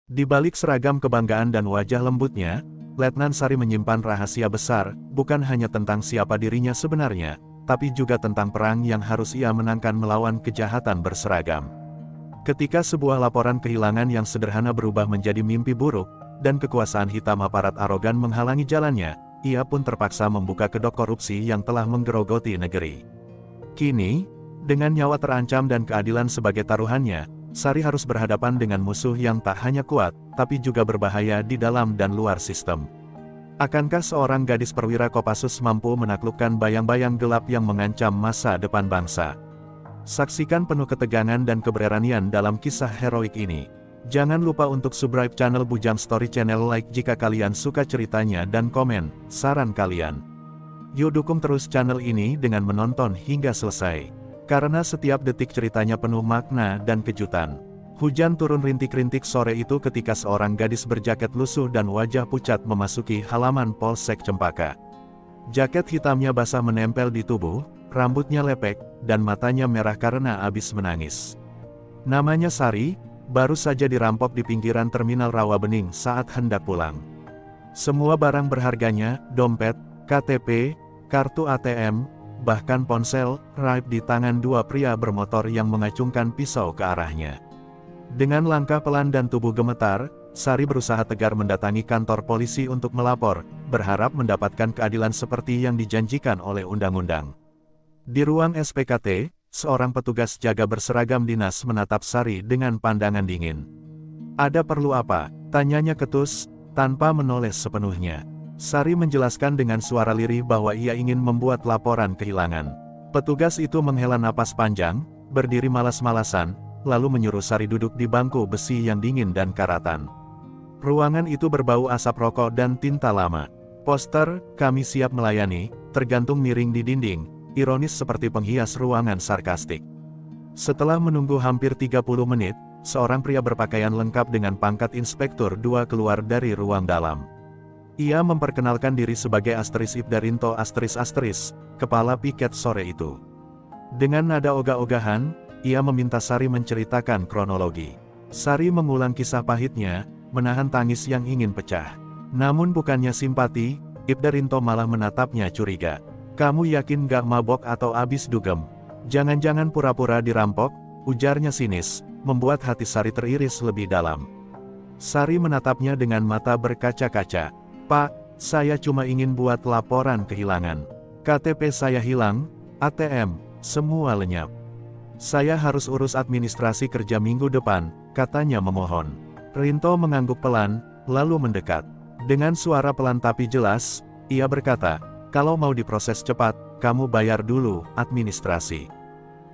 Di balik seragam kebanggaan dan wajah lembutnya, Letnan Sari menyimpan rahasia besar, bukan hanya tentang siapa dirinya sebenarnya, tapi juga tentang perang yang harus ia menangkan melawan kejahatan berseragam. Ketika sebuah laporan kehilangan yang sederhana berubah menjadi mimpi buruk, dan kekuasaan hitam aparat arogan menghalangi jalannya, ia pun terpaksa membuka kedok korupsi yang telah menggerogoti negeri. Kini, dengan nyawa terancam dan keadilan sebagai taruhannya, Sari harus berhadapan dengan musuh yang tak hanya kuat, tapi juga berbahaya di dalam dan luar sistem. Akankah seorang gadis perwira Kopassus mampu menaklukkan bayang-bayang gelap yang mengancam masa depan bangsa? Saksikan penuh ketegangan dan keberanian dalam kisah heroik ini. Jangan lupa untuk subscribe channel Bujang Story Channel, like jika kalian suka ceritanya, dan komen saran kalian. Yuk dukung terus channel ini dengan menonton hingga selesai. Karena setiap detik ceritanya penuh makna dan kejutan. Hujan turun rintik-rintik sore itu ketika seorang gadis berjaket lusuh dan wajah pucat memasuki halaman Polsek Cempaka. Jaket hitamnya basah menempel di tubuh, rambutnya lepek, dan matanya merah karena habis menangis. Namanya Sari, baru saja dirampok di pinggiran terminal Rawabening saat hendak pulang. Semua barang berharganya, dompet, KTP, kartu ATM, bahkan ponsel, raib di tangan dua pria bermotor yang mengacungkan pisau ke arahnya. Dengan langkah pelan dan tubuh gemetar, Sari berusaha tegar mendatangi kantor polisi untuk melapor, berharap mendapatkan keadilan seperti yang dijanjikan oleh undang-undang. Di ruang SPKT, seorang petugas jaga berseragam dinas menatap Sari dengan pandangan dingin. "Ada perlu apa?" tanyanya ketus, tanpa menoleh sepenuhnya. Sari menjelaskan dengan suara lirih bahwa ia ingin membuat laporan kehilangan. Petugas itu menghela napas panjang, berdiri malas-malasan, lalu menyuruh Sari duduk di bangku besi yang dingin dan karatan. Ruangan itu berbau asap rokok dan tinta lama. Poster, "Kami siap melayani," tergantung miring di dinding, ironis seperti penghias ruangan sarkastik. Setelah menunggu hampir 30 menit, seorang pria berpakaian lengkap dengan pangkat Inspektur 2 keluar dari ruang dalam. Ia memperkenalkan diri sebagai Asteris Ibdarinto ***, kepala piket sore itu. Dengan nada ogah-ogahan, ia meminta Sari menceritakan kronologi. Sari mengulang kisah pahitnya, menahan tangis yang ingin pecah. Namun bukannya simpati, Ibdarinto malah menatapnya curiga. "Kamu yakin gak mabok atau abis dugem? Jangan-jangan pura-pura dirampok?" ujarnya sinis, membuat hati Sari teriris lebih dalam. Sari menatapnya dengan mata berkaca-kaca. "Pak, saya cuma ingin buat laporan kehilangan. KTP saya hilang, ATM, semua lenyap. Saya harus urus administrasi kerja minggu depan," katanya memohon. Rinto mengangguk pelan, lalu mendekat. Dengan suara pelan tapi jelas, ia berkata, "Kalau mau diproses cepat, kamu bayar dulu administrasi.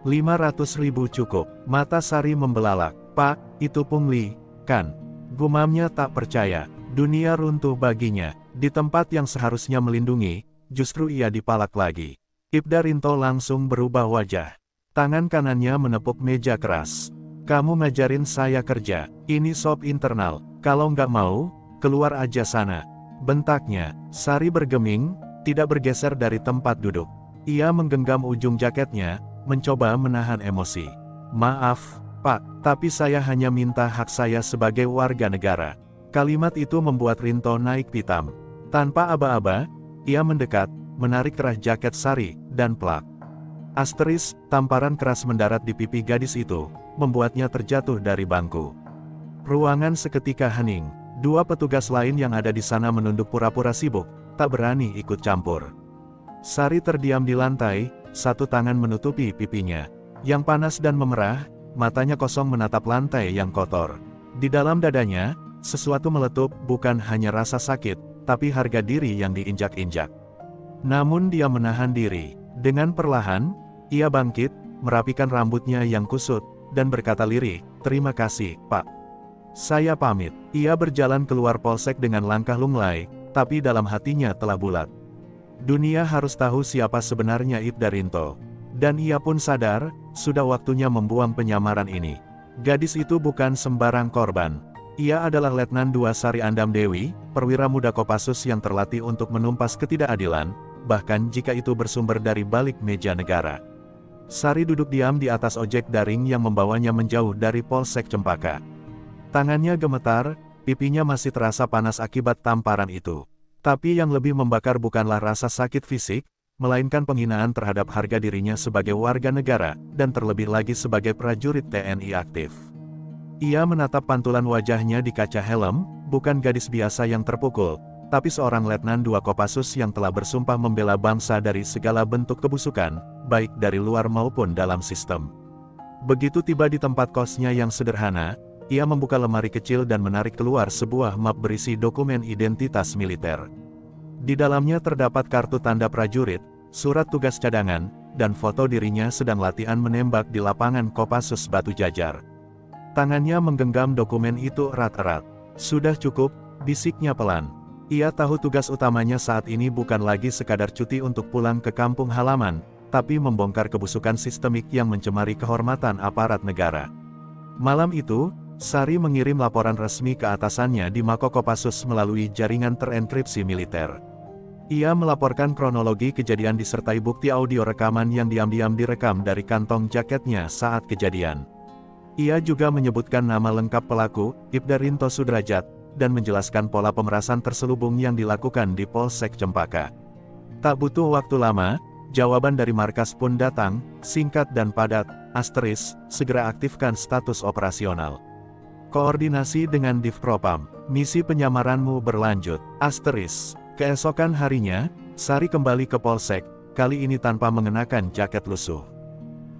500.000 cukup." Mata Sari membelalak. "Pak, itu pungli, kan?" Gumamnya tak percaya. Dunia runtuh baginya. Di tempat yang seharusnya melindungi, justru ia dipalak lagi. Ibdarinto langsung berubah wajah. Tangan kanannya menepuk meja keras. "Kamu ngajarin saya kerja, ini sop internal. Kalau nggak mau, keluar aja sana," bentaknya. Sari bergeming, tidak bergeser dari tempat duduk. Ia menggenggam ujung jaketnya, mencoba menahan emosi. "Maaf, Pak, tapi saya hanya minta hak saya sebagai warga negara." Kalimat itu membuat Rinto naik pitam. Tanpa aba-aba, ia mendekat, menarik kerah jaket Sari, dan plak. Asteris, tamparan keras mendarat di pipi gadis itu, membuatnya terjatuh dari bangku. Ruangan seketika hening. Dua petugas lain yang ada di sana menunduk pura-pura sibuk, tak berani ikut campur. Sari terdiam di lantai, satu tangan menutupi pipinya, yang panas dan memerah, matanya kosong menatap lantai yang kotor. Di dalam dadanya, sesuatu meletup, bukan hanya rasa sakit, tapi harga diri yang diinjak-injak. Namun dia menahan diri. Dengan perlahan, ia bangkit, merapikan rambutnya yang kusut, dan berkata lirih, "Terima kasih, Pak. Saya pamit." Ia berjalan keluar polsek dengan langkah lunglai, tapi dalam hatinya telah bulat. Dunia harus tahu siapa sebenarnya Ibdarinto. Dan ia pun sadar, sudah waktunya membuang penyamaran ini. Gadis itu bukan sembarang korban. Ia adalah Letnan II Sari Andam Dewi, perwira muda Kopassus yang terlatih untuk menumpas ketidakadilan, bahkan jika itu bersumber dari balik meja negara. Sari duduk diam di atas ojek daring yang membawanya menjauh dari Polsek Cempaka. Tangannya gemetar, pipinya masih terasa panas akibat tamparan itu. Tapi yang lebih membakar bukanlah rasa sakit fisik, melainkan penghinaan terhadap harga dirinya sebagai warga negara, dan terlebih lagi sebagai prajurit TNI aktif. Ia menatap pantulan wajahnya di kaca helm, bukan gadis biasa yang terpukul, tapi seorang letnan 2 Kopassus yang telah bersumpah membela bangsa dari segala bentuk kebusukan, baik dari luar maupun dalam sistem. Begitu tiba di tempat kosnya yang sederhana, ia membuka lemari kecil dan menarik keluar sebuah map berisi dokumen identitas militer. Di dalamnya terdapat kartu tanda prajurit, surat tugas cadangan, dan foto dirinya sedang latihan menembak di lapangan Kopassus Batu Jajar. Tangannya menggenggam dokumen itu erat-erat. "Sudah cukup," bisiknya pelan. Ia tahu tugas utamanya saat ini bukan lagi sekadar cuti untuk pulang ke kampung halaman, tapi membongkar kebusukan sistemik yang mencemari kehormatan aparat negara. Malam itu, Sari mengirim laporan resmi ke atasannya di Mako Kopassus melalui jaringan terenkripsi militer. Ia melaporkan kronologi kejadian disertai bukti audio rekaman yang diam-diam direkam dari kantong jaketnya saat kejadian. Ia juga menyebutkan nama lengkap pelaku, Ibda Rinto Sudrajat, dan menjelaskan pola pemerasan terselubung yang dilakukan di Polsek Cempaka. Tak butuh waktu lama, jawaban dari markas pun datang, singkat dan padat, segera aktifkan status operasional. Koordinasi dengan Divpropam, misi penyamaranmu berlanjut, Keesokan harinya, Sari kembali ke Polsek, kali ini tanpa mengenakan jaket lusuh.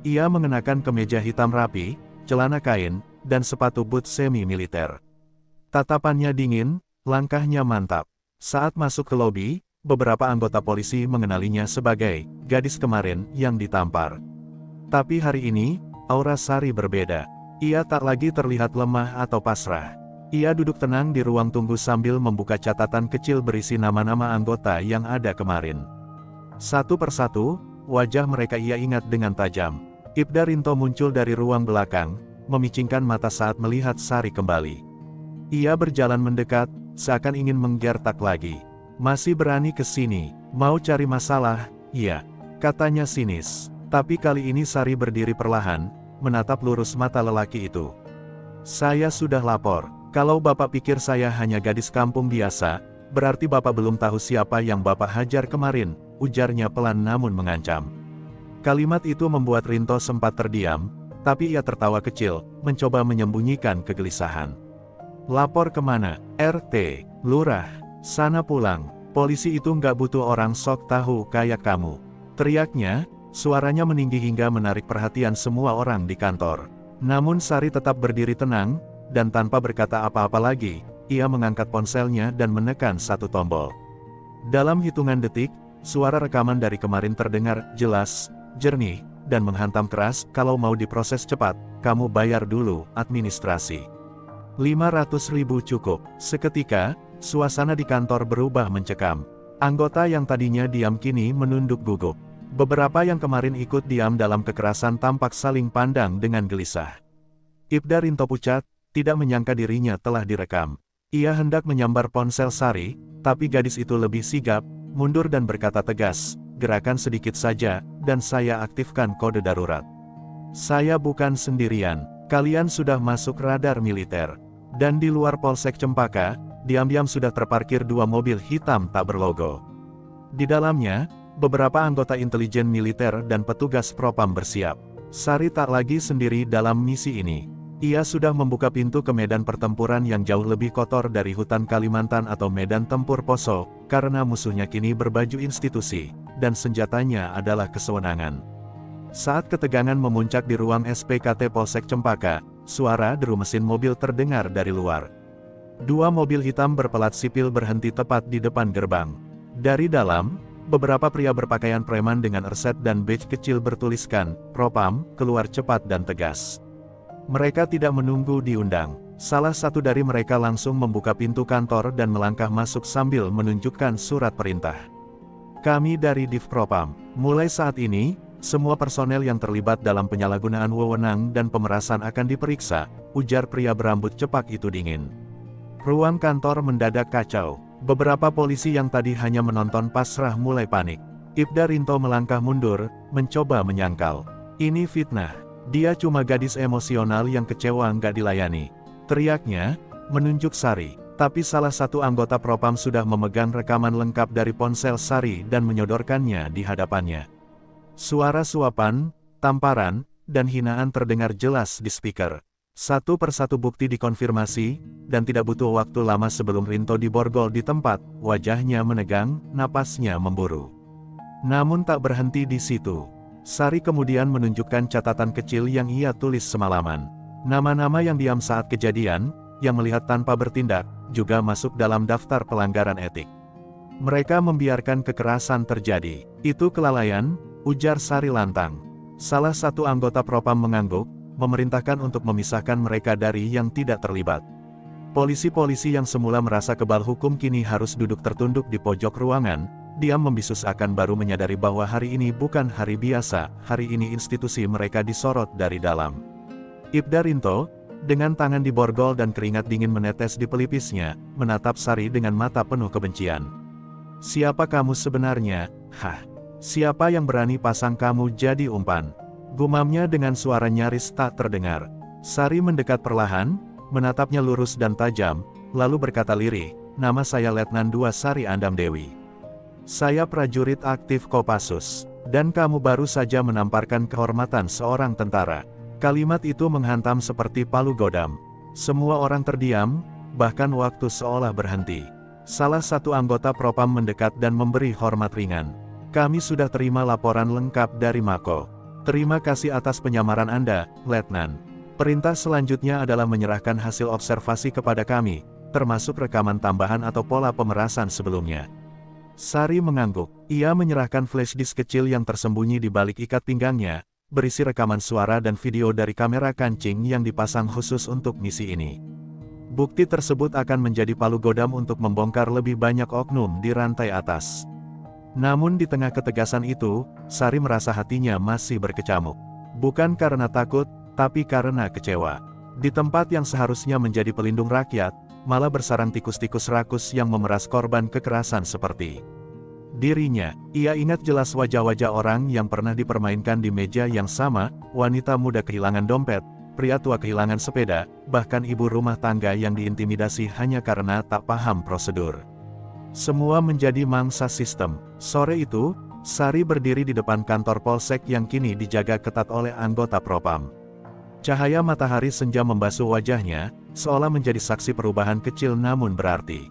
Ia mengenakan kemeja hitam rapi, celana kain, dan sepatu boot semi-militer. Tatapannya dingin, langkahnya mantap. Saat masuk ke lobi, beberapa anggota polisi mengenalinya sebagai gadis kemarin yang ditampar. Tapi hari ini, aura Sari berbeda. Ia tak lagi terlihat lemah atau pasrah. Ia duduk tenang di ruang tunggu sambil membuka catatan kecil berisi nama-nama anggota yang ada kemarin. Satu persatu, wajah mereka ia ingat dengan tajam. Ibda Rinto muncul dari ruang belakang, memicingkan mata saat melihat Sari kembali. Ia berjalan mendekat, seakan ingin menggertak lagi. "Masih berani ke sini, mau cari masalah?" "Iya," katanya sinis. Tapi kali ini Sari berdiri perlahan, menatap lurus mata lelaki itu. "Saya sudah lapor. Kalau Bapak pikir saya hanya gadis kampung biasa, berarti Bapak belum tahu siapa yang Bapak hajar kemarin," ujarnya pelan namun mengancam. Kalimat itu membuat Rinto sempat terdiam, tapi ia tertawa kecil, mencoba menyembunyikan kegelisahan. "Lapor kemana?" "RT, Lurah, sana pulang. Polisi itu nggak butuh orang sok tahu kayak kamu," teriaknya. Suaranya meninggi hingga menarik perhatian semua orang di kantor. Namun Sari tetap berdiri tenang, dan tanpa berkata apa-apa lagi, ia mengangkat ponselnya dan menekan satu tombol. Dalam hitungan detik, suara rekaman dari kemarin terdengar jelas, jernih, dan menghantam keras. "Kalau mau diproses cepat, kamu bayar dulu administrasi. 500.000 cukup." Seketika, suasana di kantor berubah mencekam. Anggota yang tadinya diam kini menunduk gugup. Beberapa yang kemarin ikut diam dalam kekerasan tampak saling pandang dengan gelisah. Ibda Rinto pucat, tidak menyangka dirinya telah direkam. Ia hendak menyambar ponsel Sari, tapi gadis itu lebih sigap, mundur dan berkata tegas, "Gerakan sedikit saja, dan saya aktifkan kode darurat. Saya bukan sendirian, kalian sudah masuk radar militer." Dan di luar Polsek Cempaka, diam-diam sudah terparkir 2 mobil hitam tak berlogo. Di dalamnya, beberapa anggota intelijen militer dan petugas propam bersiap. Sari tak lagi sendiri dalam misi ini. Ia sudah membuka pintu ke medan pertempuran yang jauh lebih kotor dari hutan Kalimantan atau medan tempur Poso, karena musuhnya kini berbaju institusi, dan senjatanya adalah kesewenangan. Saat ketegangan memuncak di ruang SPKT Polsek Cempaka, suara deru mesin mobil terdengar dari luar. 2 mobil hitam berpelat sipil berhenti tepat di depan gerbang. Dari dalam, beberapa pria berpakaian preman dengan erset dan badge kecil bertuliskan, "Propam," keluar cepat dan tegas. Mereka tidak menunggu diundang. Salah satu dari mereka langsung membuka pintu kantor dan melangkah masuk sambil menunjukkan surat perintah. "Kami dari Divpropam. Mulai saat ini, semua personel yang terlibat dalam penyalahgunaan wewenang dan pemerasan akan diperiksa," ujar pria berambut cepak itu dingin. Ruang kantor mendadak kacau. Beberapa polisi yang tadi hanya menonton pasrah mulai panik. Ibda Rinto melangkah mundur, mencoba menyangkal. Ini fitnah. Dia cuma gadis emosional yang kecewa nggak dilayani. teriaknya, menunjuk Sari. Tapi salah satu anggota Propam sudah memegang rekaman lengkap dari ponsel Sari dan menyodorkannya di hadapannya. Suara suapan, tamparan, dan hinaan terdengar jelas di speaker. Satu persatu bukti dikonfirmasi, dan tidak butuh waktu lama sebelum Rinto diborgol di tempat, wajahnya menegang, napasnya memburu. Namun tak berhenti di situ. Sari kemudian menunjukkan catatan kecil yang ia tulis semalaman. Nama-nama yang diam saat kejadian, yang melihat tanpa bertindak, juga masuk dalam daftar pelanggaran etik. Mereka membiarkan kekerasan terjadi. Itu kelalaian, ujar Sari lantang. Salah satu anggota Propam mengangguk, memerintahkan untuk memisahkan mereka dari yang tidak terlibat. Polisi-polisi yang semula merasa kebal hukum kini harus duduk tertunduk di pojok ruangan, diam membisu seakan baru menyadari bahwa hari ini bukan hari biasa, hari ini institusi mereka disorot dari dalam. Ibda Rinto, dengan tangan diborgol dan keringat dingin menetes di pelipisnya, menatap Sari dengan mata penuh kebencian. Siapa kamu sebenarnya? Hah? Siapa yang berani pasang kamu jadi umpan? Gumamnya dengan suara nyaris tak terdengar. Sari mendekat perlahan, menatapnya lurus dan tajam, lalu berkata lirih, nama saya Letnan II Sari Andam Dewi. Saya prajurit aktif Kopassus, dan kamu baru saja menamparkan kehormatan seorang tentara. Kalimat itu menghantam seperti palu godam. Semua orang terdiam, bahkan waktu seolah berhenti. Salah satu anggota Propam mendekat dan memberi hormat ringan. Kami sudah terima laporan lengkap dari Mako. Terima kasih atas penyamaran Anda, Letnan. Perintah selanjutnya adalah menyerahkan hasil observasi kepada kami, termasuk rekaman tambahan atau pola pemerasan sebelumnya. Sari mengangguk. Ia menyerahkan flash disk kecil yang tersembunyi di balik ikat pinggangnya, berisi rekaman suara dan video dari kamera kancing yang dipasang khusus untuk misi ini. Bukti tersebut akan menjadi palu godam untuk membongkar lebih banyak oknum di rantai atas. Namun di tengah ketegasan itu, Sari merasa hatinya masih berkecamuk. Bukan karena takut, tapi karena kecewa. Di tempat yang seharusnya menjadi pelindung rakyat, malah bersarang tikus-tikus rakus yang memeras korban kekerasan seperti dirinya. Ia ingat jelas wajah-wajah orang yang pernah dipermainkan di meja yang sama, wanita muda kehilangan dompet, pria tua kehilangan sepeda, bahkan ibu rumah tangga yang diintimidasi hanya karena tak paham prosedur. Semua menjadi mangsa sistem. Sore itu, Sari berdiri di depan kantor Polsek yang kini dijaga ketat oleh anggota Propam. Cahaya matahari senja membasuh wajahnya, seolah menjadi saksi perubahan kecil namun berarti.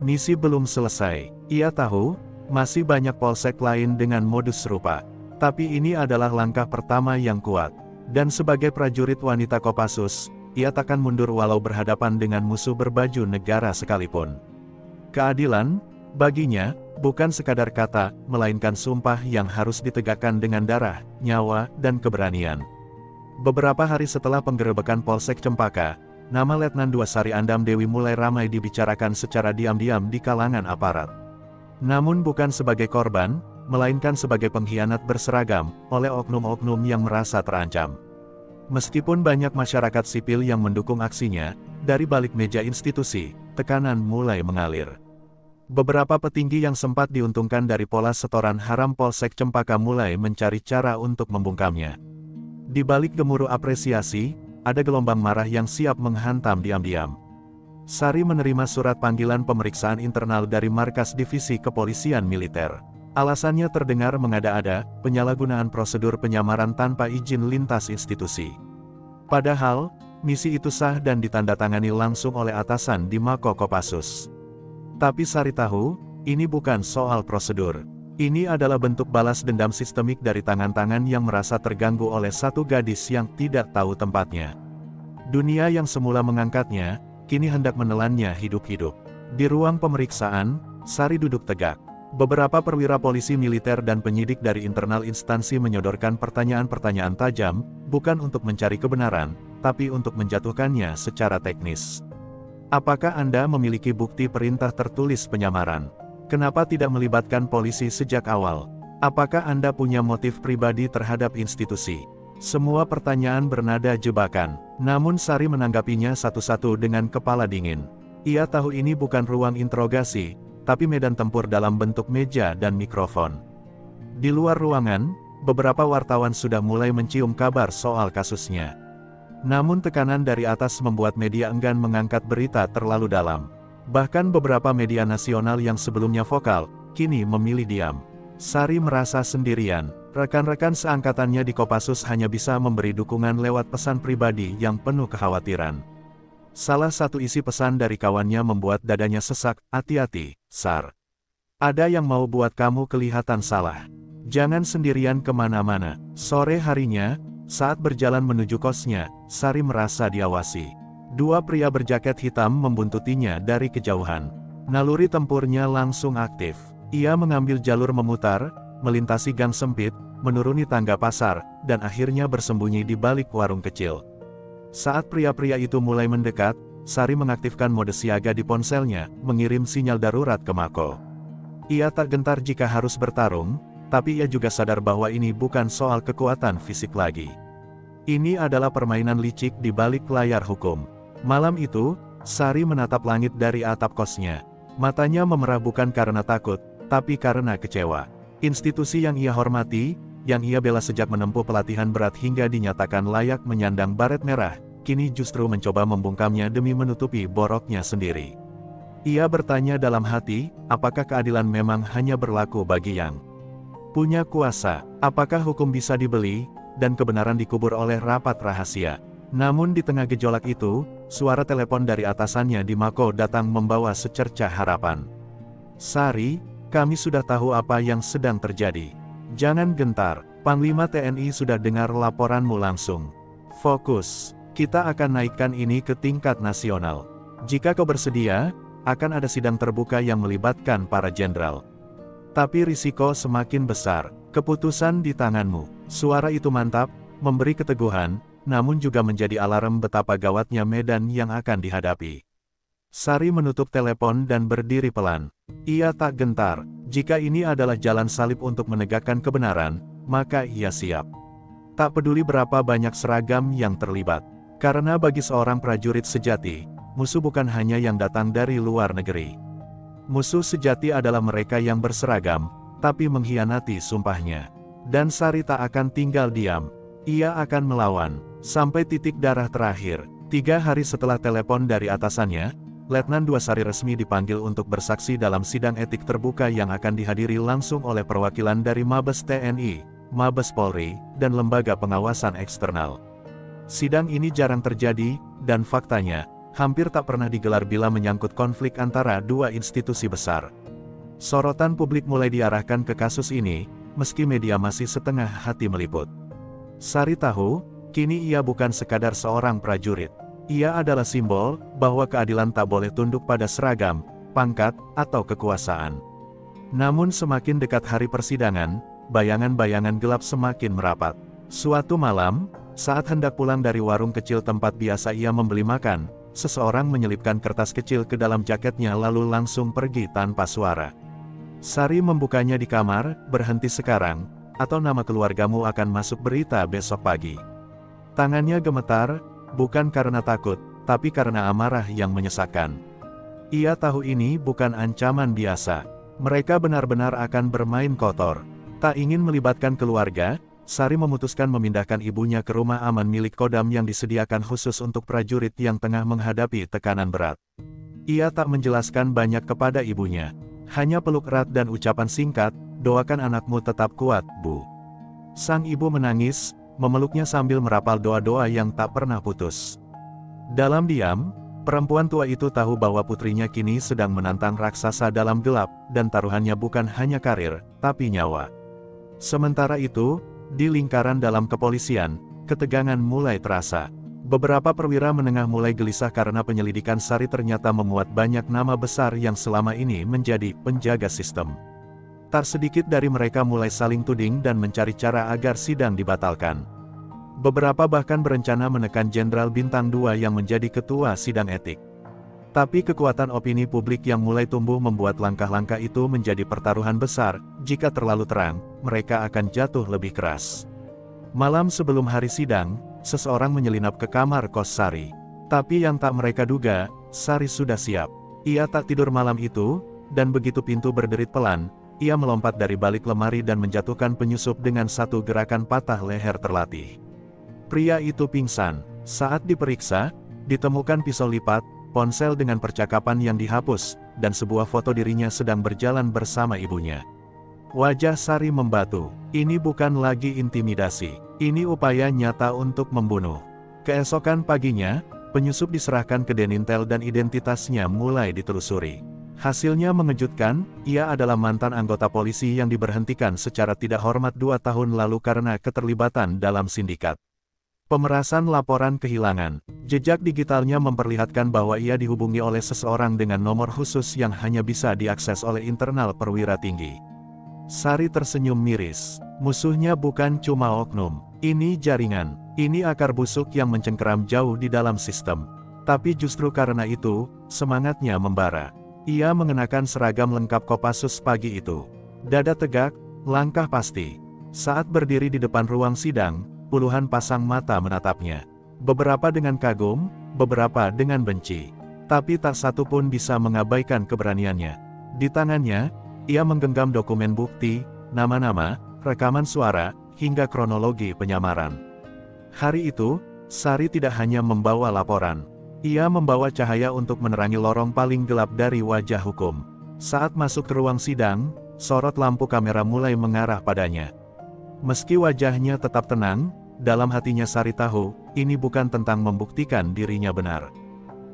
Misi belum selesai. Ia tahu, masih banyak polsek lain dengan modus serupa. Tapi ini adalah langkah pertama yang kuat. Dan sebagai prajurit wanita Kopassus, ia takkan mundur walau berhadapan dengan musuh berbaju negara sekalipun. Keadilan, baginya, bukan sekadar kata, melainkan sumpah yang harus ditegakkan dengan darah, nyawa, dan keberanian. Beberapa hari setelah penggerebekan Polsek Cempaka, nama Letnan II Sari Andam Dewi mulai ramai dibicarakan secara diam-diam di kalangan aparat. Namun bukan sebagai korban, melainkan sebagai pengkhianat berseragam, oleh oknum-oknum yang merasa terancam. Meskipun banyak masyarakat sipil yang mendukung aksinya, dari balik meja institusi, tekanan mulai mengalir. Beberapa petinggi yang sempat diuntungkan dari pola setoran haram Polsek Cempaka mulai mencari cara untuk membungkamnya. Di balik gemuruh apresiasi, ada gelombang marah yang siap menghantam diam-diam. Sari menerima surat panggilan pemeriksaan internal dari Markas Divisi Kepolisian Militer. Alasannya terdengar mengada-ada, penyalahgunaan prosedur penyamaran tanpa izin lintas institusi. Padahal, misi itu sah dan ditandatangani langsung oleh atasan di Mako Kopassus. Tapi Sari tahu, ini bukan soal prosedur. Ini adalah bentuk balas dendam sistemik dari tangan-tangan yang merasa terganggu oleh satu gadis yang tidak tahu tempatnya. Dunia yang semula mengangkatnya, kini hendak menelannya hidup-hidup. Di ruang pemeriksaan, Sari duduk tegak. Beberapa perwira polisi militer dan penyidik dari internal instansi menyodorkan pertanyaan-pertanyaan tajam, bukan untuk mencari kebenaran, tapi untuk menjatuhkannya secara teknis. Apakah Anda memiliki bukti perintah tertulis penyamaran? Kenapa tidak melibatkan polisi sejak awal? Apakah Anda punya motif pribadi terhadap institusi? Semua pertanyaan bernada jebakan, namun Sari menanggapinya satu-satu dengan kepala dingin. Ia tahu ini bukan ruang interogasi, tapi medan tempur dalam bentuk meja dan mikrofon. Di luar ruangan, beberapa wartawan sudah mulai mencium kabar soal kasusnya. Namun tekanan dari atas membuat media enggan mengangkat berita terlalu dalam. Bahkan beberapa media nasional yang sebelumnya vokal, kini memilih diam. Sari merasa sendirian. Rekan-rekan seangkatannya di Kopassus hanya bisa memberi dukungan lewat pesan pribadi yang penuh kekhawatiran. Salah satu isi pesan dari kawannya membuat dadanya sesak, "Hati-hati, Sar. Ada yang mau buat kamu kelihatan salah. Jangan sendirian kemana-mana." Sore harinya, saat berjalan menuju kosnya, Sari merasa diawasi. Dua pria berjaket hitam membuntutinya dari kejauhan. Naluri tempurnya langsung aktif. Ia mengambil jalur memutar, melintasi gang sempit, menuruni tangga pasar, dan akhirnya bersembunyi di balik warung kecil. Saat pria-pria itu mulai mendekat, Sari mengaktifkan mode siaga di ponselnya, mengirim sinyal darurat ke Mako. Ia tak gentar jika harus bertarung, tapi ia juga sadar bahwa ini bukan soal kekuatan fisik lagi. Ini adalah permainan licik di balik layar hukum. Malam itu, Sari menatap langit dari atap kosnya. Matanya memerah bukan karena takut, tapi karena kecewa. Institusi yang ia hormati, yang ia bela sejak menempuh pelatihan berat hingga dinyatakan layak menyandang baret merah, kini justru mencoba membungkamnya demi menutupi boroknya sendiri. Ia bertanya dalam hati, apakah keadilan memang hanya berlaku bagi yang punya kuasa? Apakah hukum bisa dibeli, dan kebenaran dikubur oleh rapat rahasia? Namun di tengah gejolak itu, suara telepon dari atasannya di Mako datang membawa secercah harapan. "Sari, kami sudah tahu apa yang sedang terjadi. Jangan gentar, Panglima TNI sudah dengar laporanmu langsung. Fokus, kita akan naikkan ini ke tingkat nasional. Jika kau bersedia, akan ada sidang terbuka yang melibatkan para jenderal. Tapi risiko semakin besar, keputusan di tanganmu." Suara itu mantap, memberi keteguhan, namun juga menjadi alarm betapa gawatnya medan yang akan dihadapi. Sari menutup telepon dan berdiri pelan. Ia tak gentar, jika ini adalah jalan salib untuk menegakkan kebenaran, maka ia siap. Tak peduli berapa banyak seragam yang terlibat. Karena bagi seorang prajurit sejati, musuh bukan hanya yang datang dari luar negeri. Musuh sejati adalah mereka yang berseragam, tapi mengkhianati sumpahnya. Dan Sari tak akan tinggal diam. Ia akan melawan, sampai titik darah terakhir. 3 hari setelah telepon dari atasannya, Letnan II Sari resmi dipanggil untuk bersaksi dalam sidang etik terbuka yang akan dihadiri langsung oleh perwakilan dari Mabes TNI, Mabes Polri, dan lembaga pengawasan eksternal. Sidang ini jarang terjadi, dan faktanya, hampir tak pernah digelar bila menyangkut konflik antara dua institusi besar. Sorotan publik mulai diarahkan ke kasus ini, meski media masih setengah hati meliput. Sari tahu, kini ia bukan sekadar seorang prajurit. Ia adalah simbol bahwa keadilan tak boleh tunduk pada seragam, pangkat, atau kekuasaan. Namun semakin dekat hari persidangan, bayangan-bayangan gelap semakin merapat. Suatu malam, saat hendak pulang dari warung kecil tempat biasa ia membeli makan, seseorang menyelipkan kertas kecil ke dalam jaketnya lalu langsung pergi tanpa suara. Sari membukanya di kamar, "Berhenti sekarang, atau nama keluargamu akan masuk berita besok pagi." Tangannya gemetar, bukan karena takut, tapi karena amarah yang menyesakkan. Ia tahu ini bukan ancaman biasa. Mereka benar-benar akan bermain kotor. Tak ingin melibatkan keluarga, Sari memutuskan memindahkan ibunya ke rumah aman milik Kodam yang disediakan khusus untuk prajurit yang tengah menghadapi tekanan berat. Ia tak menjelaskan banyak kepada ibunya. Hanya peluk erat dan ucapan singkat, "Doakan anakmu tetap kuat, Bu." Sang ibu menangis, memeluknya sambil merapal doa-doa yang tak pernah putus. Dalam diam, perempuan tua itu tahu bahwa putrinya kini sedang menantang raksasa dalam gelap, dan taruhannya bukan hanya karir, tapi nyawa. Sementara itu, di lingkaran dalam kepolisian, ketegangan mulai terasa. Beberapa perwira menengah mulai gelisah karena penyelidikan Sari ternyata memuat banyak nama besar yang selama ini menjadi penjaga sistem. Tak sedikit dari mereka mulai saling tuding dan mencari cara agar sidang dibatalkan. Beberapa bahkan berencana menekan Jenderal Bintang 2 yang menjadi ketua sidang etik. Tapi kekuatan opini publik yang mulai tumbuh membuat langkah-langkah itu menjadi pertaruhan besar. Jika terlalu terang, mereka akan jatuh lebih keras. Malam sebelum hari sidang, seseorang menyelinap ke kamar kos Sari. Tapi yang tak mereka duga, Sari sudah siap. Ia tak tidur malam itu, dan begitu pintu berderit pelan, ia melompat dari balik lemari dan menjatuhkan penyusup dengan satu gerakan patah leher terlatih. Pria itu pingsan. Saat diperiksa, ditemukan pisau lipat, ponsel dengan percakapan yang dihapus, dan sebuah foto dirinya sedang berjalan bersama ibunya. Wajah Sari membatu. Ini bukan lagi intimidasi. Ini upaya nyata untuk membunuh. Keesokan paginya, penyusup diserahkan ke Denintel dan identitasnya mulai ditelusuri. Hasilnya mengejutkan, ia adalah mantan anggota polisi yang diberhentikan secara tidak hormat 2 tahun lalu karena keterlibatan dalam sindikat pemerasan laporan kehilangan. Jejak digitalnya memperlihatkan bahwa ia dihubungi oleh seseorang dengan nomor khusus yang hanya bisa diakses oleh internal perwira tinggi. Sari tersenyum miris. Musuhnya bukan cuma oknum. Ini jaringan. Ini akar busuk yang mencengkeram jauh di dalam sistem. Tapi justru karena itu, semangatnya membara. Ia mengenakan seragam lengkap Kopassus pagi itu. Dada tegak, langkah pasti. Saat berdiri di depan ruang sidang, puluhan pasang mata menatapnya. Beberapa dengan kagum, beberapa dengan benci. Tapi tak satu pun bisa mengabaikan keberaniannya. Di tangannya, ia menggenggam dokumen bukti, nama-nama, rekaman suara, hingga kronologi penyamaran. Hari itu, Sari tidak hanya membawa laporan. Ia membawa cahaya untuk menerangi lorong paling gelap dari wajah hukum. Saat masuk ke ruang sidang, sorot lampu kamera mulai mengarah padanya. Meski wajahnya tetap tenang, dalam hatinya Sari tahu, ini bukan tentang membuktikan dirinya benar.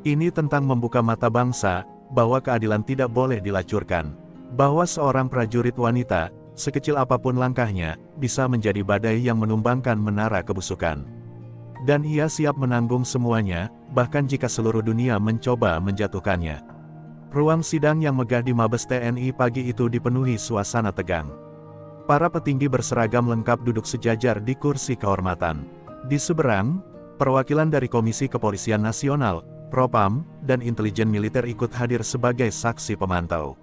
Ini tentang membuka mata bangsa, bahwa keadilan tidak boleh dilacurkan. Bahwa seorang prajurit wanita, sekecil apapun langkahnya, bisa menjadi badai yang menumbangkan menara kebusukan. Dan ia siap menanggung semuanya, bahkan jika seluruh dunia mencoba menjatuhkannya. Ruang sidang yang megah di Mabes TNI pagi itu dipenuhi suasana tegang. Para petinggi berseragam lengkap duduk sejajar di kursi kehormatan. Di seberang, perwakilan dari Komisi Kepolisian Nasional, Propam, dan Intelijen Militer ikut hadir sebagai saksi pemantau.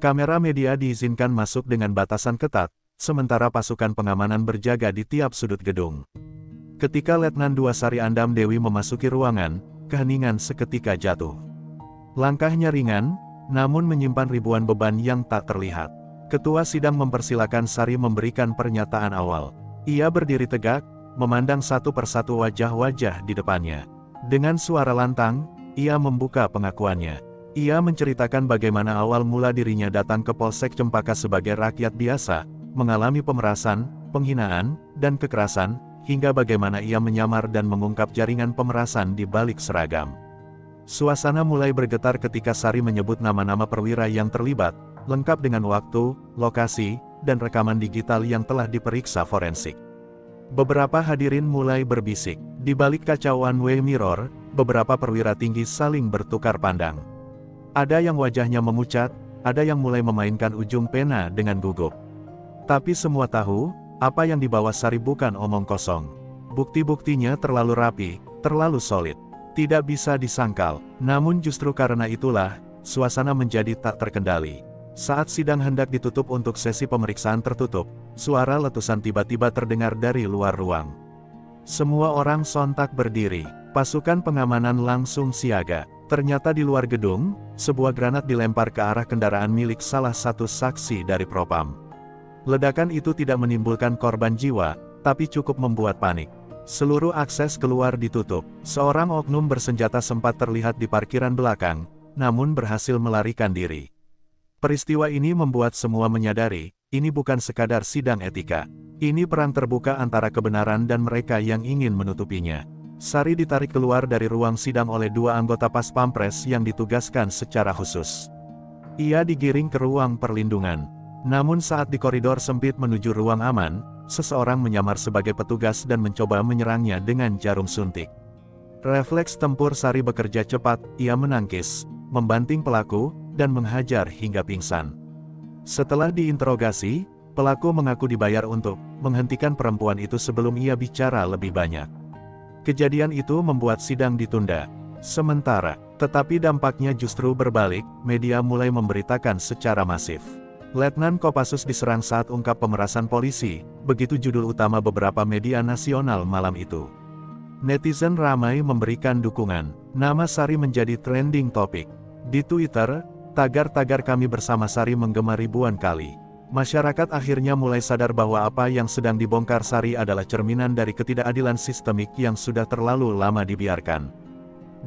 Kamera media diizinkan masuk dengan batasan ketat, sementara pasukan pengamanan berjaga di tiap sudut gedung. Ketika Letnan II Sari Andam Dewi memasuki ruangan, keheningan seketika jatuh. Langkahnya ringan, namun menyimpan ribuan beban yang tak terlihat. Ketua sidang mempersilakan Sari memberikan pernyataan awal. Ia berdiri tegak, memandang satu persatu wajah-wajah di depannya. Dengan suara lantang, ia membuka pengakuannya. Ia menceritakan bagaimana awal mula dirinya datang ke Polsek Cempaka sebagai rakyat biasa, mengalami pemerasan, penghinaan, dan kekerasan, hingga bagaimana ia menyamar dan mengungkap jaringan pemerasan di balik seragam. Suasana mulai bergetar ketika Sari menyebut nama-nama perwira yang terlibat, lengkap dengan waktu, lokasi, dan rekaman digital yang telah diperiksa forensik. Beberapa hadirin mulai berbisik. Di balik kaca one-way mirror, beberapa perwira tinggi saling bertukar pandang. Ada yang wajahnya memucat, ada yang mulai memainkan ujung pena dengan gugup. Tapi semua tahu, apa yang dibawa Sari bukan omong kosong. Bukti-buktinya terlalu rapi, terlalu solid. Tidak bisa disangkal. Namun justru karena itulah, suasana menjadi tak terkendali. Saat sidang hendak ditutup untuk sesi pemeriksaan tertutup, suara letusan tiba-tiba terdengar dari luar ruang. Semua orang sontak berdiri. Pasukan pengamanan langsung siaga. Ternyata di luar gedung, sebuah granat dilempar ke arah kendaraan milik salah satu saksi dari Propam. Ledakan itu tidak menimbulkan korban jiwa, tapi cukup membuat panik. Seluruh akses keluar ditutup. Seorang oknum bersenjata sempat terlihat di parkiran belakang, namun berhasil melarikan diri. Peristiwa ini membuat semua menyadari, ini bukan sekadar sidang etika. Ini perang terbuka antara kebenaran dan mereka yang ingin menutupinya. Sari ditarik keluar dari ruang sidang oleh 2 anggota Pas Pampres yang ditugaskan secara khusus. Ia digiring ke ruang perlindungan. Namun saat di koridor sempit menuju ruang aman, seseorang menyamar sebagai petugas dan mencoba menyerangnya dengan jarum suntik. Refleks tempur Sari bekerja cepat, ia menangkis, membanting pelaku, dan menghajar hingga pingsan. Setelah diinterogasi, pelaku mengaku dibayar untuk menghentikan perempuan itu sebelum ia bicara lebih banyak. Kejadian itu membuat sidang ditunda. Sementara, tetapi dampaknya justru berbalik, media mulai memberitakan secara masif. Letnan Kopassus diserang saat ungkap pemerasan polisi, begitu judul utama beberapa media nasional malam itu. Netizen ramai memberikan dukungan. Nama Sari menjadi trending topik. Di Twitter, tagar-tagar "Kami Bersama Sari" menggema ribuan kali. Masyarakat akhirnya mulai sadar bahwa apa yang sedang dibongkar Sari adalah cerminan dari ketidakadilan sistemik yang sudah terlalu lama dibiarkan.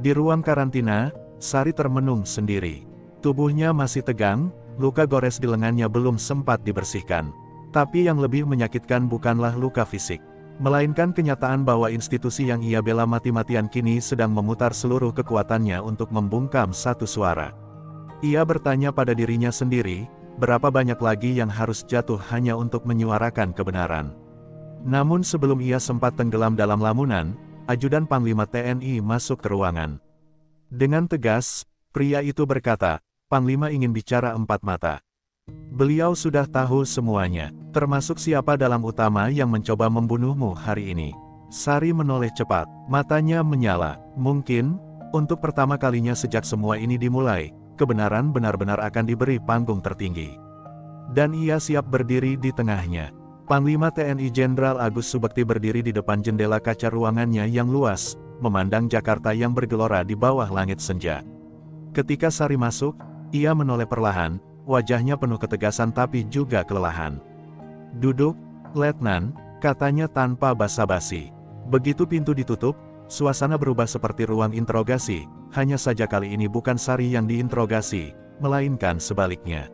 Di ruang karantina, Sari termenung sendiri. Tubuhnya masih tegang, luka gores di lengannya belum sempat dibersihkan. Tapi yang lebih menyakitkan bukanlah luka fisik, melainkan kenyataan bahwa institusi yang ia bela mati-matian kini sedang memutar seluruh kekuatannya untuk membungkam satu suara. Ia bertanya pada dirinya sendiri, berapa banyak lagi yang harus jatuh hanya untuk menyuarakan kebenaran. Namun sebelum ia sempat tenggelam dalam lamunan, Ajudan Panglima TNI masuk ke ruangan. Dengan tegas, pria itu berkata, "Panglima ingin bicara empat mata." Beliau sudah tahu semuanya, termasuk siapa dalang utama yang mencoba membunuhmu hari ini. Sari menoleh cepat, matanya menyala. Mungkin, untuk pertama kalinya sejak semua ini dimulai, kebenaran benar-benar akan diberi panggung tertinggi. Dan ia siap berdiri di tengahnya. Panglima TNI Jenderal Agus Subekti berdiri di depan jendela kaca ruangannya yang luas, memandang Jakarta yang bergelora di bawah langit senja. Ketika Sari masuk, ia menoleh perlahan, wajahnya penuh ketegasan tapi juga kelelahan. "Duduk, Letnan," katanya tanpa basa-basi. Begitu pintu ditutup, suasana berubah seperti ruang interogasi, hanya saja kali ini bukan Sari yang diinterogasi, melainkan sebaliknya.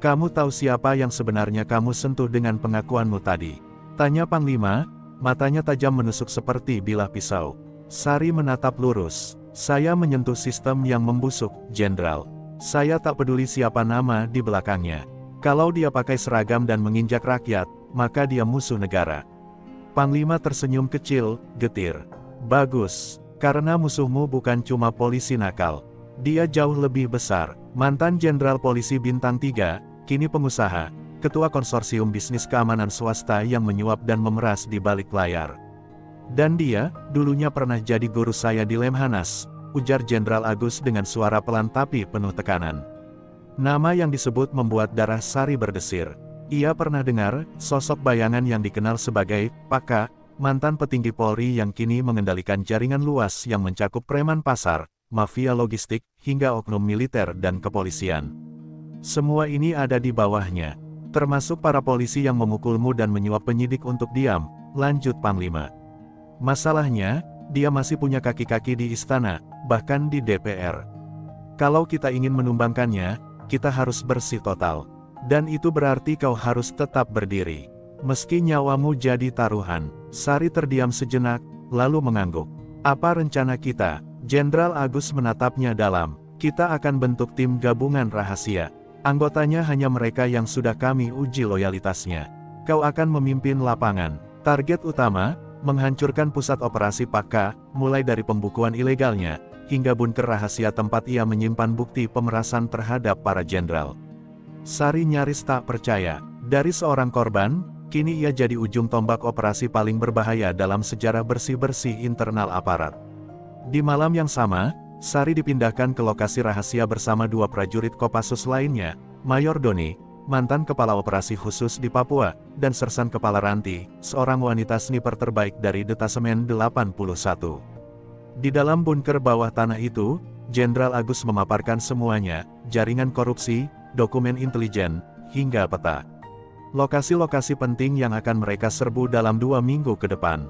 "Kamu tahu siapa yang sebenarnya kamu sentuh dengan pengakuanmu tadi?" tanya Panglima, matanya tajam menusuk seperti bilah pisau. Sari menatap lurus. "Saya menyentuh sistem yang membusuk, Jenderal. Saya tak peduli siapa nama di belakangnya. Kalau dia pakai seragam dan menginjak rakyat, maka dia musuh negara." Panglima tersenyum kecil, getir. "Bagus. Karena musuhmu bukan cuma polisi nakal. Dia jauh lebih besar. Mantan Jenderal Polisi Bintang 3, kini pengusaha, ketua konsorsium bisnis keamanan swasta yang menyuap dan memeras di balik layar. Dan dia, dulunya pernah jadi guru saya di Lemhanas," ujar Jenderal Agus dengan suara pelan tapi penuh tekanan. Nama yang disebut membuat darah Sari berdesir. Ia pernah dengar, sosok bayangan yang dikenal sebagai Paka, mantan petinggi Polri yang kini mengendalikan jaringan luas yang mencakup preman pasar, mafia logistik, hingga oknum militer dan kepolisian. "Semua ini ada di bawahnya, termasuk para polisi yang memukulmu dan menyuap penyidik untuk diam," lanjut Panglima. "Masalahnya, dia masih punya kaki-kaki di istana, bahkan di DPR. Kalau kita ingin menumbangkannya, kita harus bersih total. Dan itu berarti kau harus tetap berdiri. Meski nyawamu jadi taruhan." Sari terdiam sejenak, lalu mengangguk. "Apa rencana kita?" Jenderal Agus menatapnya dalam. "Kita akan bentuk tim gabungan rahasia. Anggotanya hanya mereka yang sudah kami uji loyalitasnya. Kau akan memimpin lapangan. Target utama, menghancurkan pusat operasi Paka, mulai dari pembukuan ilegalnya, hingga bunker rahasia tempat ia menyimpan bukti pemerasan terhadap para jenderal." Sari nyaris tak percaya. Dari seorang korban, kini ia jadi ujung tombak operasi paling berbahaya dalam sejarah bersih-bersih internal aparat. Di malam yang sama, Sari dipindahkan ke lokasi rahasia bersama dua prajurit Kopassus lainnya, Mayor Doni, mantan kepala operasi khusus di Papua, dan Sersan Kepala Ranti, seorang wanita sniper terbaik dari Detasemen 81. Di dalam bunker bawah tanah itu, Jenderal Agus memaparkan semuanya, jaringan korupsi, dokumen intelijen, hingga peta. Lokasi-lokasi penting yang akan mereka serbu dalam 2 minggu ke depan.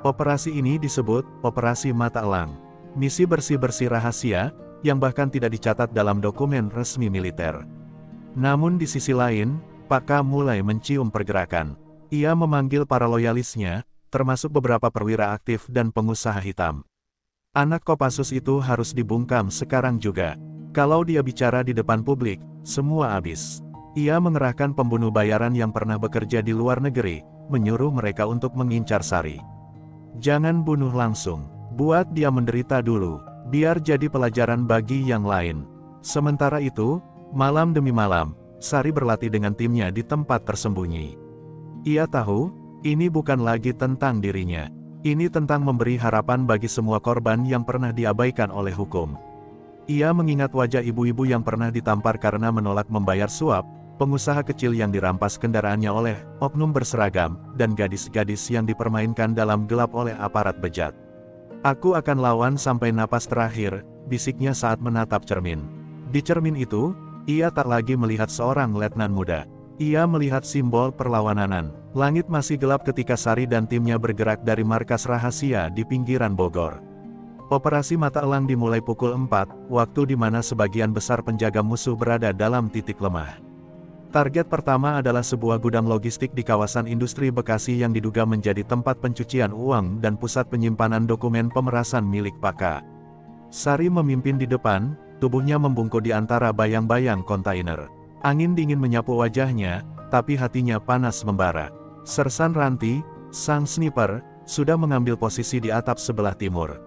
Operasi ini disebut Operasi Mata Elang. Misi bersih-bersih rahasia, yang bahkan tidak dicatat dalam dokumen resmi militer. Namun di sisi lain, Paka mulai mencium pergerakan. Ia memanggil para loyalisnya, termasuk beberapa perwira aktif dan pengusaha hitam. Anak Kopassus itu harus dibungkam sekarang juga. Kalau dia bicara di depan publik, semua habis. Ia mengerahkan pembunuh bayaran yang pernah bekerja di luar negeri, menyuruh mereka untuk mengincar Sari. "Jangan bunuh langsung. Buat dia menderita dulu, biar jadi pelajaran bagi yang lain." Sementara itu, malam demi malam, Sari berlatih dengan timnya di tempat tersembunyi. Ia tahu, ini bukan lagi tentang dirinya. Ini tentang memberi harapan bagi semua korban yang pernah diabaikan oleh hukum. Ia mengingat wajah ibu-ibu yang pernah ditampar karena menolak membayar suap, pengusaha kecil yang dirampas kendaraannya oleh oknum berseragam, dan gadis-gadis yang dipermainkan dalam gelap oleh aparat bejat. "Aku akan lawan sampai napas terakhir," bisiknya saat menatap cermin. Di cermin itu, ia tak lagi melihat seorang letnan muda. Ia melihat simbol perlawanan. Langit masih gelap ketika Sari dan timnya bergerak dari markas rahasia di pinggiran Bogor. Operasi Mata Elang dimulai pukul 4, waktu di mana sebagian besar penjaga musuh berada dalam titik lemah. Target pertama adalah sebuah gudang logistik di kawasan industri Bekasi yang diduga menjadi tempat pencucian uang dan pusat penyimpanan dokumen pemerasan milik Paka. Sari memimpin di depan, tubuhnya membungkuk di antara bayang-bayang kontainer. Angin dingin menyapu wajahnya, tapi hatinya panas membara. Sersan Ranti, sang sniper, sudah mengambil posisi di atap sebelah timur.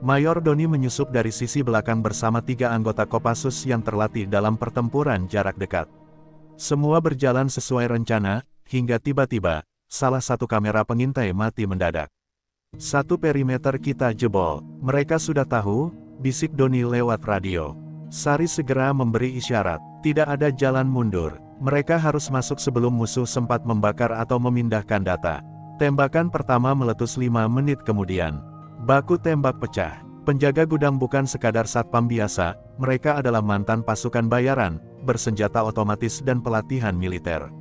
Mayor Doni menyusup dari sisi belakang bersama 3 anggota Kopassus yang terlatih dalam pertempuran jarak dekat. Semua berjalan sesuai rencana, hingga tiba-tiba, salah satu kamera pengintai mati mendadak. "Satu perimeter kita jebol, mereka sudah tahu," bisik Doni lewat radio. Sari segera memberi isyarat, tidak ada jalan mundur, mereka harus masuk sebelum musuh sempat membakar atau memindahkan data. Tembakan pertama meletus 5 menit kemudian. Baku tembak pecah. Penjaga gudang bukan sekadar satpam biasa, mereka adalah mantan pasukan bayaran, bersenjata otomatis dan pelatihan militer.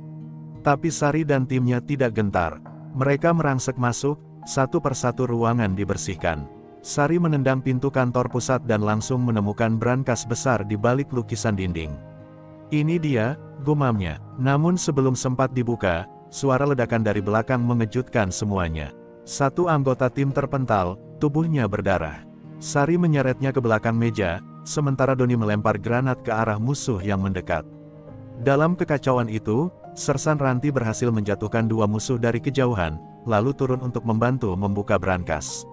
Tapi Sari dan timnya tidak gentar. Mereka merangsek masuk, satu persatu ruangan dibersihkan. Sari menendang pintu kantor pusat dan langsung menemukan brankas besar di balik lukisan dinding. "Ini dia," gumamnya. Namun sebelum sempat dibuka, suara ledakan dari belakang mengejutkan semuanya. Satu anggota tim terpental, tubuhnya berdarah. Sari menyeretnya ke belakang meja, sementara Doni melempar granat ke arah musuh yang mendekat. Dalam kekacauan itu, Sersan Ranti berhasil menjatuhkan 2 musuh dari kejauhan, lalu turun untuk membantu membuka brankas.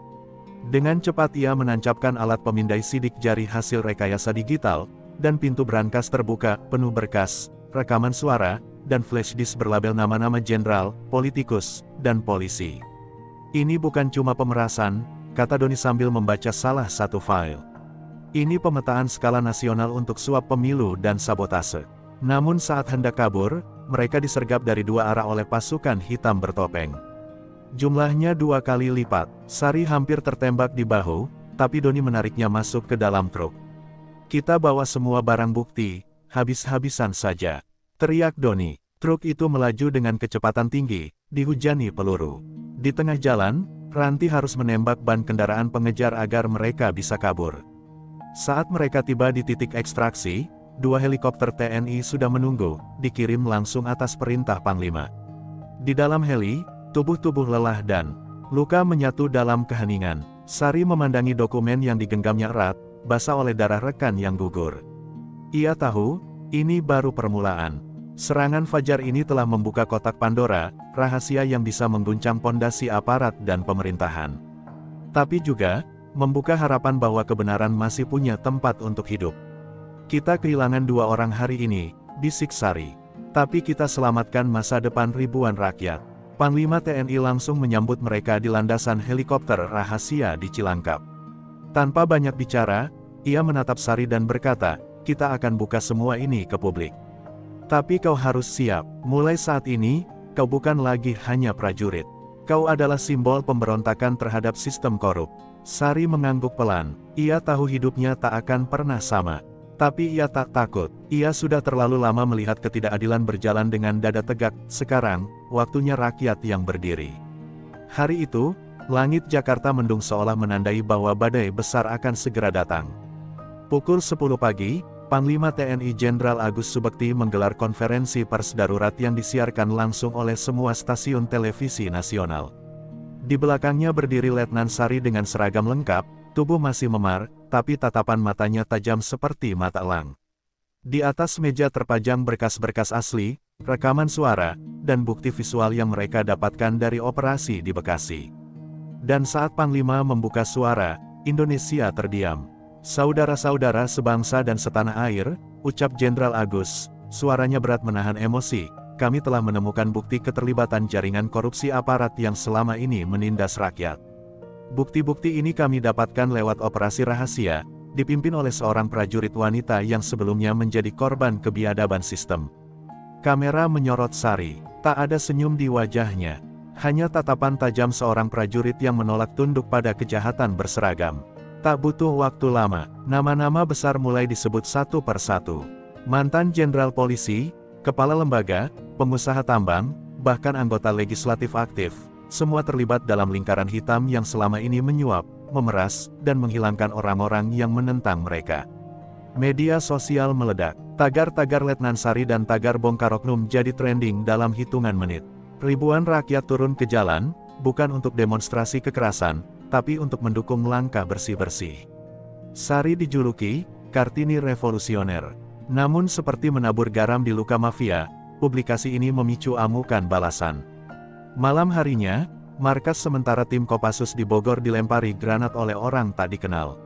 Dengan cepat ia menancapkan alat pemindai sidik jari hasil rekayasa digital, dan pintu brankas terbuka, penuh berkas, rekaman suara, dan flash disk berlabel nama-nama jenderal, politikus, dan polisi. "Ini bukan cuma pemerasan," kata Doni sambil membaca salah satu file. "Ini pemetaan skala nasional untuk suap pemilu dan sabotase." Namun saat hendak kabur, mereka disergap dari 2 arah oleh pasukan hitam bertopeng. Jumlahnya 2 kali lipat. Sari hampir tertembak di bahu, tapi Doni menariknya masuk ke dalam truk. "Kita bawa semua barang bukti, habis-habisan saja," teriak Doni. Truk itu melaju dengan kecepatan tinggi, dihujani peluru. Di tengah jalan, Ranti harus menembak ban kendaraan pengejar agar mereka bisa kabur. Saat mereka tiba di titik ekstraksi, 2 helikopter TNI sudah menunggu, dikirim langsung atas perintah Panglima. Di dalam heli, tubuh-tubuh lelah dan luka menyatu dalam keheningan. Sari memandangi dokumen yang digenggamnya erat, basah oleh darah rekan yang gugur. Ia tahu, ini baru permulaan. Serangan Fajar ini telah membuka kotak Pandora, rahasia yang bisa mengguncang pondasi aparat dan pemerintahan. Tapi juga, membuka harapan bahwa kebenaran masih punya tempat untuk hidup. "Kita kehilangan 2 orang hari ini," bisik Sari. "Tapi kita selamatkan masa depan ribuan rakyat." Panglima TNI langsung menyambut mereka di landasan helikopter rahasia di Cilangkap. Tanpa banyak bicara, ia menatap Sari dan berkata, "Kita akan buka semua ini ke publik. Tapi kau harus siap, mulai saat ini, kau bukan lagi hanya prajurit. Kau adalah simbol pemberontakan terhadap sistem korup." Sari mengangguk pelan, ia tahu hidupnya tak akan pernah sama. Tapi ia tak takut, ia sudah terlalu lama melihat ketidakadilan berjalan dengan dada tegak. Sekarang, waktunya rakyat yang berdiri. Hari itu, langit Jakarta mendung seolah menandai bahwa badai besar akan segera datang. Pukul 10 pagi, Panglima TNI Jenderal Agus Subekti menggelar konferensi pers darurat yang disiarkan langsung oleh semua stasiun televisi nasional. Di belakangnya berdiri Letnan Sari dengan seragam lengkap, tubuh masih memar, tapi tatapan matanya tajam seperti mata elang. Di atas meja terpajang berkas-berkas asli, rekaman suara, dan bukti visual yang mereka dapatkan dari operasi di Bekasi. Dan saat Panglima membuka suara, Indonesia terdiam. "Saudara-saudara sebangsa dan setanah air," ucap Jenderal Agus, suaranya berat menahan emosi, "kami telah menemukan bukti keterlibatan jaringan korupsi aparat yang selama ini menindas rakyat. Bukti-bukti ini kami dapatkan lewat operasi rahasia, dipimpin oleh seorang prajurit wanita yang sebelumnya menjadi korban kebiadaban sistem." Kamera menyorot Sari, tak ada senyum di wajahnya. Hanya tatapan tajam seorang prajurit yang menolak tunduk pada kejahatan berseragam. Tak butuh waktu lama, nama-nama besar mulai disebut satu persatu. Mantan jenderal polisi, Kepala lembaga, pengusaha tambang, bahkan anggota legislatif aktif, semua terlibat dalam lingkaran hitam yang selama ini menyuap, memeras, dan menghilangkan orang-orang yang menentang mereka. Media sosial meledak. Tagar-tagar Letnan Sari dan tagar bongkar oknum jadi trending dalam hitungan menit. Ribuan rakyat turun ke jalan, bukan untuk demonstrasi kekerasan, tapi untuk mendukung langkah bersih-bersih. Sari dijuluki Kartini Revolusioner. Namun seperti menabur garam di luka mafia, publikasi ini memicu amukan balasan. Malam harinya, markas sementara tim Kopassus di Bogor dilempari granat oleh orang tak dikenal.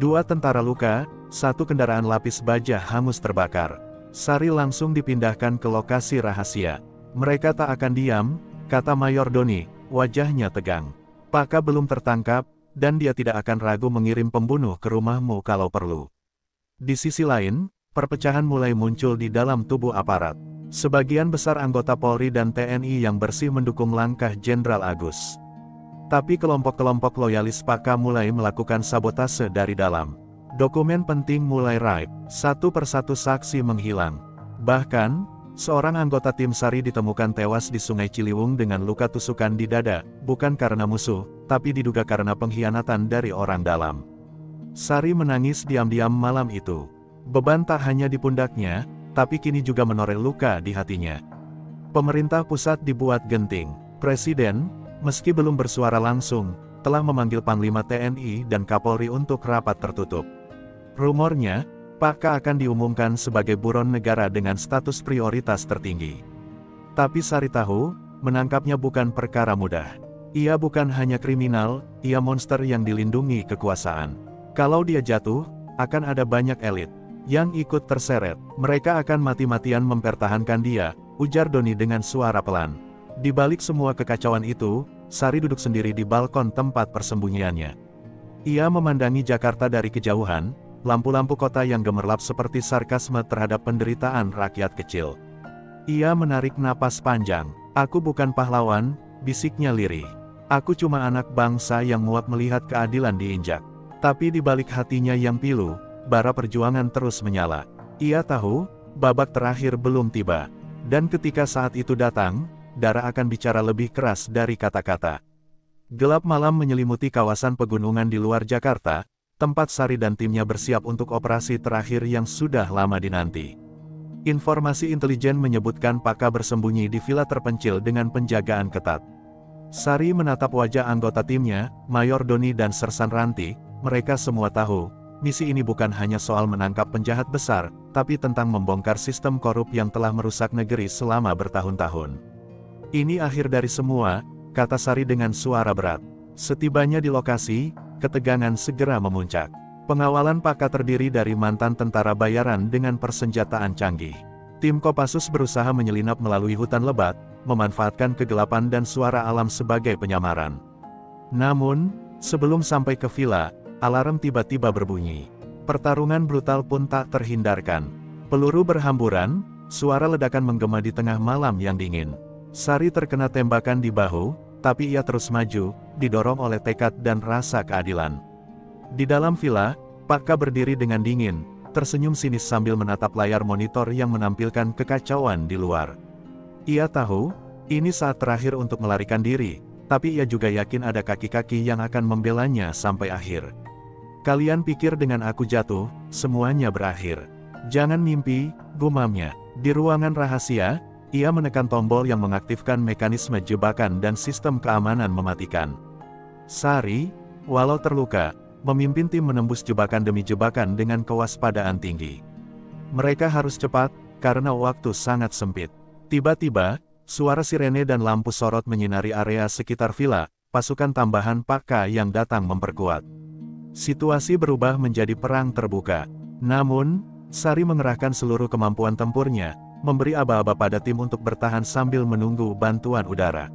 2 tentara luka, 1 kendaraan lapis baja hangus terbakar. Sari langsung dipindahkan ke lokasi rahasia. Mereka tak akan diam, kata Mayor Doni, wajahnya tegang. Paka belum tertangkap, dan dia tidak akan ragu mengirim pembunuh ke rumahmu kalau perlu. Di sisi lain, perpecahan mulai muncul di dalam tubuh aparat. Sebagian besar anggota Polri dan TNI yang bersih mendukung langkah Jenderal Agus. Tapi kelompok-kelompok loyalis Paka mulai melakukan sabotase dari dalam. Dokumen penting mulai raib, satu persatu saksi menghilang. Bahkan, seorang anggota tim Sari ditemukan tewas di Sungai Ciliwung dengan luka tusukan di dada, bukan karena musuh, tapi diduga karena pengkhianatan dari orang dalam. Sari menangis diam-diam malam itu. Beban tak hanya di pundaknya, tapi kini juga menoreh luka di hatinya. Pemerintah pusat dibuat genting. Presiden, meski belum bersuara langsung, telah memanggil Panglima TNI dan Kapolri untuk rapat tertutup. Rumornya, Paka akan diumumkan sebagai buron negara dengan status prioritas tertinggi. Tapi Sari tahu, menangkapnya bukan perkara mudah. Ia bukan hanya kriminal, ia monster yang dilindungi kekuasaan. Kalau dia jatuh, akan ada banyak elit yang ikut terseret. Mereka akan mati-matian mempertahankan dia, ujar Doni dengan suara pelan. Di balik semua kekacauan itu, Sari duduk sendiri di balkon tempat persembunyiannya. Ia memandangi Jakarta dari kejauhan, lampu-lampu kota yang gemerlap seperti sarkasme terhadap penderitaan rakyat kecil. Ia menarik napas panjang. Aku bukan pahlawan, bisiknya lirih. Aku cuma anak bangsa yang muak melihat keadilan diinjak. Tapi di balik hatinya yang pilu, bara perjuangan terus menyala. Ia tahu, babak terakhir belum tiba. Dan ketika saat itu datang, darah akan bicara lebih keras dari kata-kata. Gelap malam menyelimuti kawasan pegunungan di luar Jakarta, tempat Sari dan timnya bersiap untuk operasi terakhir yang sudah lama dinanti. Informasi intelijen menyebutkan Paka bersembunyi di villa terpencil dengan penjagaan ketat. Sari menatap wajah anggota timnya, Mayor Doni dan Sersan Ranti. Mereka semua tahu, misi ini bukan hanya soal menangkap penjahat besar, tapi tentang membongkar sistem korup yang telah merusak negeri selama bertahun-tahun. Ini akhir dari semua, kata Sari dengan suara berat. Setibanya di lokasi, ketegangan segera memuncak. Pengawalan Paka terdiri dari mantan tentara bayaran dengan persenjataan canggih. Tim Kopassus berusaha menyelinap melalui hutan lebat, memanfaatkan kegelapan dan suara alam sebagai penyamaran. Namun, sebelum sampai ke villa, alarm tiba-tiba berbunyi. Pertarungan brutal pun tak terhindarkan. Peluru berhamburan, suara ledakan menggema di tengah malam yang dingin. Sari terkena tembakan di bahu, tapi ia terus maju, didorong oleh tekad dan rasa keadilan. Di dalam villa, Paka berdiri dengan dingin, tersenyum sinis sambil menatap layar monitor yang menampilkan kekacauan di luar. Ia tahu, ini saat terakhir untuk melarikan diri, tapi ia juga yakin ada kaki-kaki yang akan membelanya sampai akhir. Kalian pikir dengan aku jatuh, semuanya berakhir. Jangan mimpi, gumamnya. Di ruangan rahasia, ia menekan tombol yang mengaktifkan mekanisme jebakan dan sistem keamanan mematikan. Sari, walau terluka, memimpin tim menembus jebakan demi jebakan dengan kewaspadaan tinggi. Mereka harus cepat, karena waktu sangat sempit. Tiba-tiba, suara sirene dan lampu sorot menyinari area sekitar villa, pasukan tambahan Paka yang datang memperkuat. Situasi berubah menjadi perang terbuka. Namun, Sari mengerahkan seluruh kemampuan tempurnya, memberi aba-aba pada tim untuk bertahan sambil menunggu bantuan udara.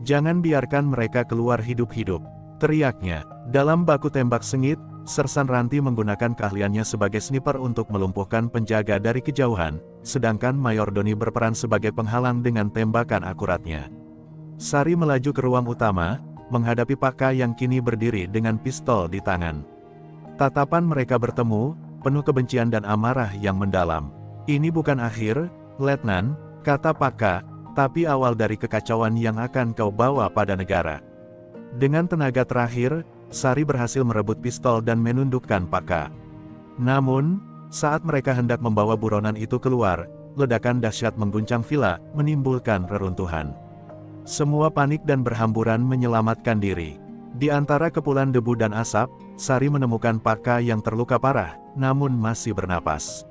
Jangan biarkan mereka keluar hidup-hidup, teriaknya. Dalam baku tembak sengit, Sersan Ranti menggunakan keahliannya sebagai sniper untuk melumpuhkan penjaga dari kejauhan, sedangkan Mayor Doni berperan sebagai penghalang dengan tembakan akuratnya. Sari melaju ke ruang utama, menghadapi Paka yang kini berdiri dengan pistol di tangan. Tatapan mereka bertemu, penuh kebencian dan amarah yang mendalam. Ini bukan akhir, "Letnan," kata Pakka, "tapi awal dari kekacauan yang akan kau bawa pada negara." Dengan tenaga terakhir, Sari berhasil merebut pistol dan menundukkan Pakka. Namun, saat mereka hendak membawa buronan itu keluar, ledakan dahsyat mengguncang villa, menimbulkan reruntuhan. Semua panik dan berhamburan menyelamatkan diri. Di antara kepulan debu dan asap, Sari menemukan Pakka yang terluka parah, namun masih bernapas.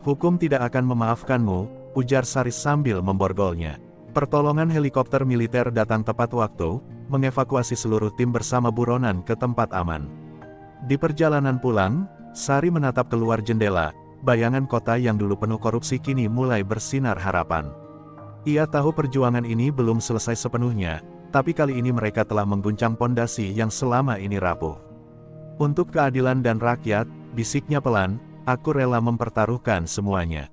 "Hukum tidak akan memaafkanmu," ujar Sari sambil memborgolnya. Pertolongan helikopter militer datang tepat waktu, mengevakuasi seluruh tim bersama buronan ke tempat aman. Di perjalanan pulang, Sari menatap keluar jendela, bayangan kota yang dulu penuh korupsi kini mulai bersinar harapan. Ia tahu perjuangan ini belum selesai sepenuhnya, tapi kali ini mereka telah mengguncang pondasi yang selama ini rapuh. "Untuk keadilan dan rakyat," bisiknya pelan, "aku rela mempertaruhkan semuanya."